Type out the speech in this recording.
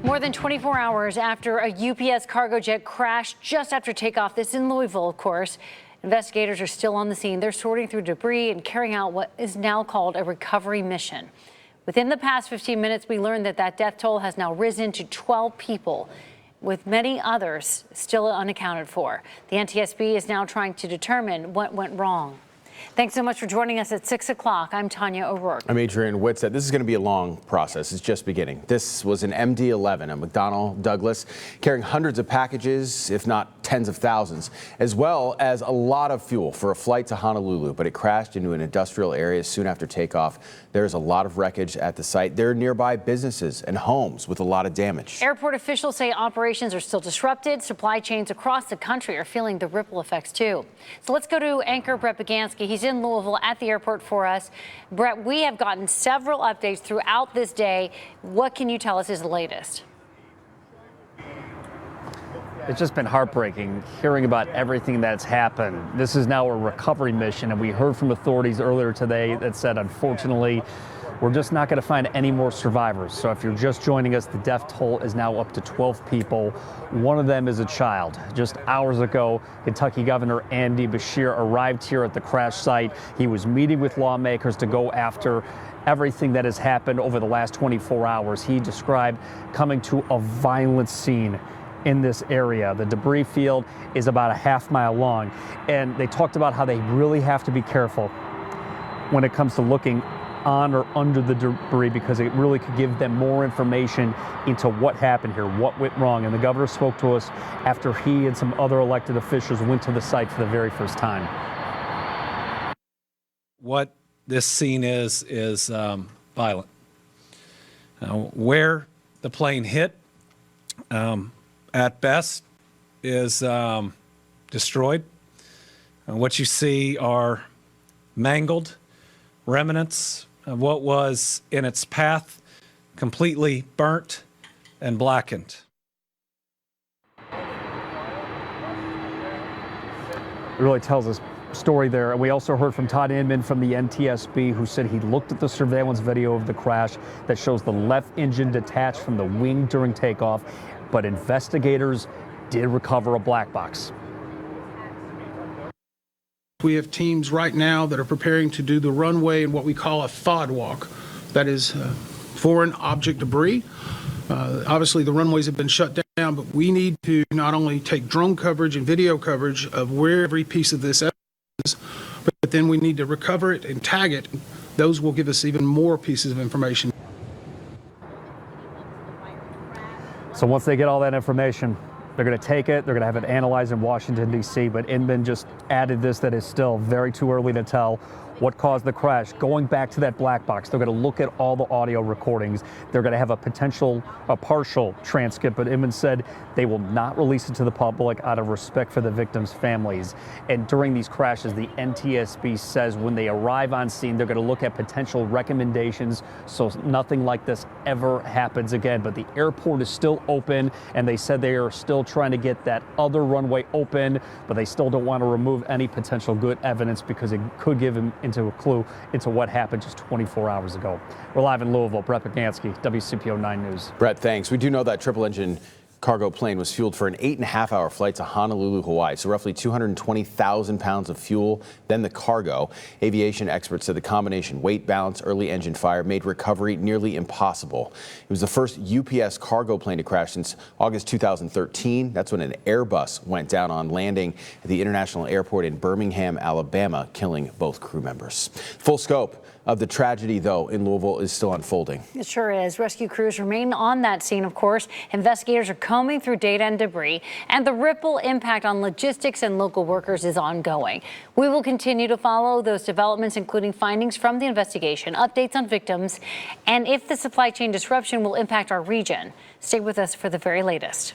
More than 24 hours after a UPS cargo jet crashed just after takeoff, this in Louisville, of course. Investigators are still on the scene. They're sorting through debris and carrying out what is now called a recovery mission. Within the past 15 minutes, we learned that death toll has now risen to 12 people, with many others still unaccounted for. The NTSB is now trying to determine what went wrong. Thanks so much for joining us at 6 o'clock. I'm Tanya O'Rourke. I'm Adrian Whitsett. This is going to be a long process. It's just beginning. This was an MD-11, a McDonnell Douglas, carrying hundreds of packages, if not tens of thousands, as well as a lot of fuel for a flight to Honolulu. But it crashed into an industrial area soon after takeoff. There's a lot of wreckage at the site. There are nearby businesses and homes with a lot of damage. Airport officials say operations are still disrupted. Supply chains across the country are feeling the ripple effects, too. So let's go to anchor Brett Bagansky. He's in Louisville at the airport for us. Brett, we have gotten several updates throughout this day. What can you tell us is the latest? It's just been heartbreaking hearing about everything that's happened. This is now a recovery mission, and we heard from authorities earlier today that said, unfortunately, we're just not going to find any more survivors. So if you're just joining us, the death toll is now up to 12 people. One of them is a child. Just hours ago, Kentucky Governor Andy Beshear arrived here at the crash site. He was meeting with lawmakers to go after everything that has happened over the last 24 hours. He described coming to a violent scene in this area. The debris field is about a half-mile long, and they talked about how they really have to be careful when it comes to looking on or under the debris, because it really could give them more information into what happened here, what went wrong. And the governor spoke to us after he and some other elected officials went to the site for the very first time. What this scene is violent. Where the plane hit, at best, is destroyed. What you see are mangled remnants of what was in its path, completely burnt and blackened. It really tells us story there. And we also heard from Todd Inman from the NTSB, who said he looked at the surveillance video of the crash that shows the left engine detached from the wing during takeoff, but investigators did recover a black box. We have teams right now that are preparing to do the runway in what we call a FOD walk. That is foreign object debris. Obviously, the runways have been shut down, but we need to not only take drone coverage and video coverage of where every piece of this is, but then we need to recover it and tag it. Those will give us even more pieces of information. So once they get all that information, they're going to take it, they're going to have it analyzed in Washington, D.C., but Inman just added this that is still very too early to tell what caused the crash. Going back to that black box, they're going to look at all the audio recordings. They're going to have a partial transcript, but Inman said they will not release it to the public out of respect for the victims' families. And during these crashes, the NTSB says when they arrive on scene, they're going to look at potential recommendations so nothing like this ever happens again. But the airport is still open, and they said they are still trying to get that other runway open, but they still don't want to remove any potential good evidence because it could give them into a clue into what happened just 24 hours ago. We're live in Louisville. Brett Bagansky, WCPO 9 News. Brett, thanks. We do know that triple-engine cargo plane was fueled for an 8.5-hour flight to Honolulu, Hawaii, so roughly 220,000 pounds of fuel, then the cargo. Aviation experts said the combination weight, balance, early engine fire made recovery nearly impossible. It was the first UPS cargo plane to crash since August 2013. That's when an Airbus went down on landing at the International Airport in Birmingham, Alabama, killing both crew members. Full scope of the tragedy, though, in Louisville is still unfolding. It sure is. Rescue crews remain on that scene, of course. Investigators are combing through data and debris, and the ripple impact on logistics and local workers is ongoing. We will continue to follow those developments, including findings from the investigation, updates on victims, and if the supply chain disruption will impact our region. Stay with us for the very latest.